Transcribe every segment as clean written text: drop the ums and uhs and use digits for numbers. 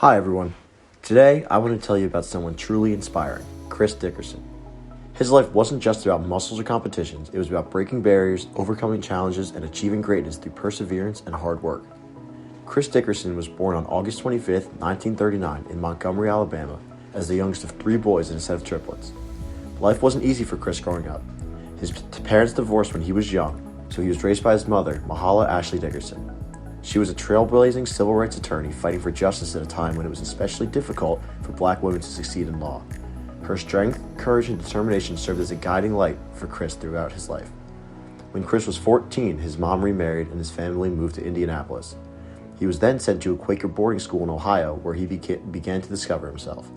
Hi everyone. Today I want to tell you about someone truly inspiring, Chris Dickerson. His life wasn't just about muscles or competitions, it was about breaking barriers, overcoming challenges, and achieving greatness through perseverance and hard work. Chris Dickerson was born on August 25, 1939 in Montgomery, Alabama, as the youngest of three boys and a set of triplets. Life wasn't easy for Chris growing up. His parents divorced when he was young, so he was raised by his mother, Mahala Ashley Dickerson. She was a trailblazing civil rights attorney fighting for justice at a time when it was especially difficult for black women to succeed in law. Her strength, courage, and determination served as a guiding light for Chris throughout his life. When Chris was 14, his mom remarried and his family moved to Indianapolis. He was then sent to a Quaker boarding school in Ohio where he began to discover himself.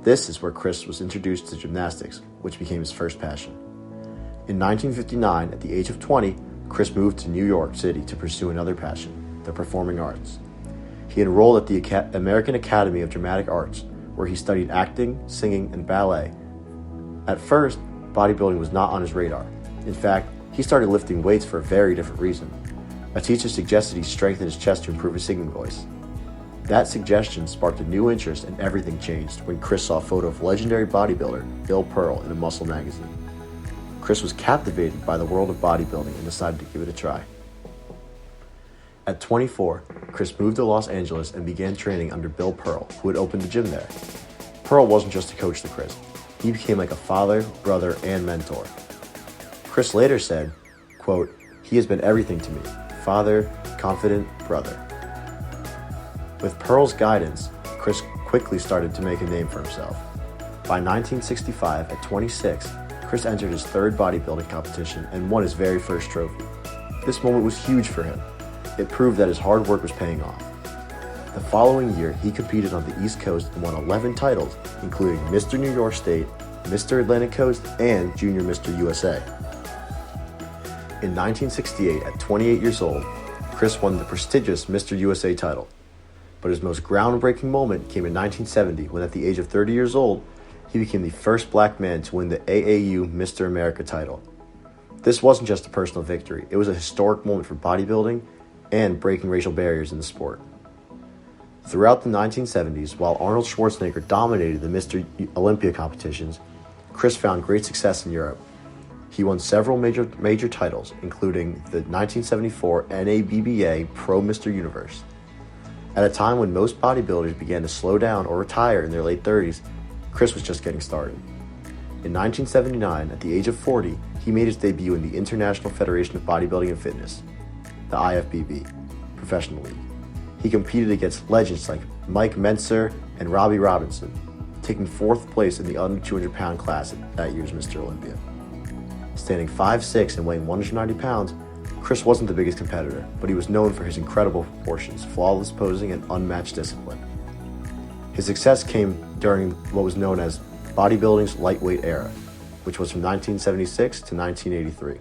This is where Chris was introduced to gymnastics, which became his first passion. In 1959, at the age of 20, Chris moved to New York City to pursue another passion, the performing arts. He enrolled at the American Academy of Dramatic Arts, where he studied acting, singing, and ballet. At first, bodybuilding was not on his radar. In fact, he started lifting weights for a very different reason. A teacher suggested he strengthen his chest to improve his singing voice. That suggestion sparked a new interest, and everything changed when Chris saw a photo of legendary bodybuilder Bill Pearl in a muscle magazine. Chris was captivated by the world of bodybuilding and decided to give it a try. At 24, Chris moved to Los Angeles and began training under Bill Pearl, who had opened a gym there. Pearl wasn't just a coach to Chris. He became like a father, brother, and mentor. Chris later said, quote, "He has been everything to me, father, confident, brother." With Pearl's guidance, Chris quickly started to make a name for himself. By 1965, at 26, Chris entered his third bodybuilding competition and won his very first trophy. This moment was huge for him. It proved that his hard work was paying off. The following year, he competed on the East Coast and won 11 titles, including Mr. New York State, Mr. Atlantic Coast, and Junior Mr. USA. In 1968, at 28 years old, Chris won the prestigious Mr. USA title. But his most groundbreaking moment came in 1970 when, at the age of 30 years old, he became the first black man to win the AAU Mr. America title. This wasn't just a personal victory, it was a historic moment for bodybuilding and breaking racial barriers in the sport. Throughout the 1970s, while Arnold Schwarzenegger dominated the Mr. Olympia competitions, Chris found great success in Europe. He won several major titles, including the 1974 NABBA Pro Mr. Universe. At a time when most bodybuilders began to slow down or retire in their late 30s, Chris was just getting started. In 1979, at the age of 40, he made his debut in the International Federation of Bodybuilding and Fitness, the IFBB, professional league. He competed against legends like Mike Mentzer and Robbie Robinson, taking fourth place in the under 200-pound class at that year's Mr. Olympia. Standing 5'6" and weighing 190 pounds, Chris wasn't the biggest competitor, but he was known for his incredible proportions, flawless posing, and unmatched discipline. His success came during what was known as bodybuilding's lightweight era, which was from 1976 to 1983.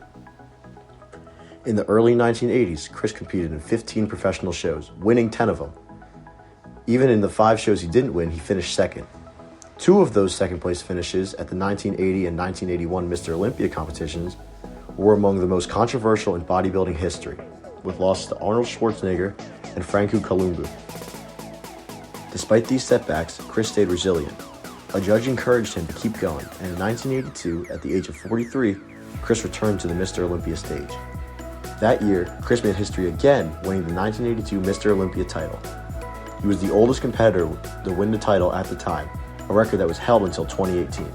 In the early 1980s, Chris competed in 15 professional shows, winning 10 of them. Even in the 5 shows he didn't win, he finished second. 2 of those second-place finishes at the 1980 and 1981 Mr. Olympia competitions were among the most controversial in bodybuilding history, with losses to Arnold Schwarzenegger and Franco Columbu. Despite these setbacks, Chris stayed resilient. A judge encouraged him to keep going, and in 1982, at the age of 43, Chris returned to the Mr. Olympia stage. That year, Chris made history again, winning the 1982 Mr. Olympia title. He was the oldest competitor to win the title at the time, a record that was held until 2018.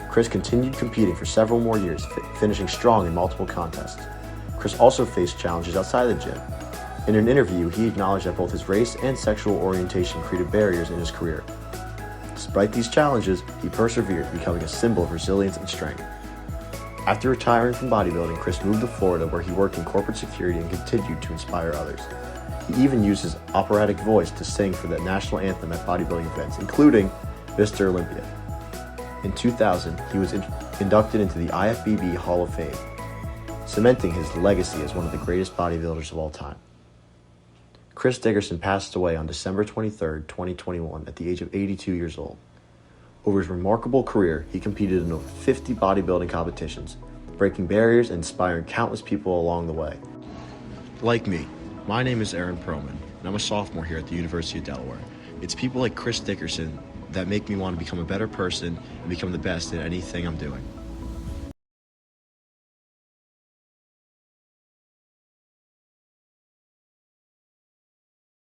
Chris continued competing for several more years, finishing strong in multiple contests. Chris also faced challenges outside the gym. In an interview, he acknowledged that both his race and sexual orientation created barriers in his career. Despite these challenges, he persevered, becoming a symbol of resilience and strength. After retiring from bodybuilding, Chris moved to Florida, where he worked in corporate security and continued to inspire others. He even used his operatic voice to sing for the national anthem at bodybuilding events, including Mr. Olympia. In 2000, he was inducted into the IFBB Hall of Fame, cementing his legacy as one of the greatest bodybuilders of all time. Chris Dickerson passed away on December 23, 2021, at the age of 82 years old. Over his remarkable career, he competed in over 50 bodybuilding competitions, breaking barriers and inspiring countless people along the way. Like me, my name is Pearlman, and I'm a sophomore here at the University of Delaware. It's people like Chris Dickerson that make me want to become a better person and become the best at anything I'm doing.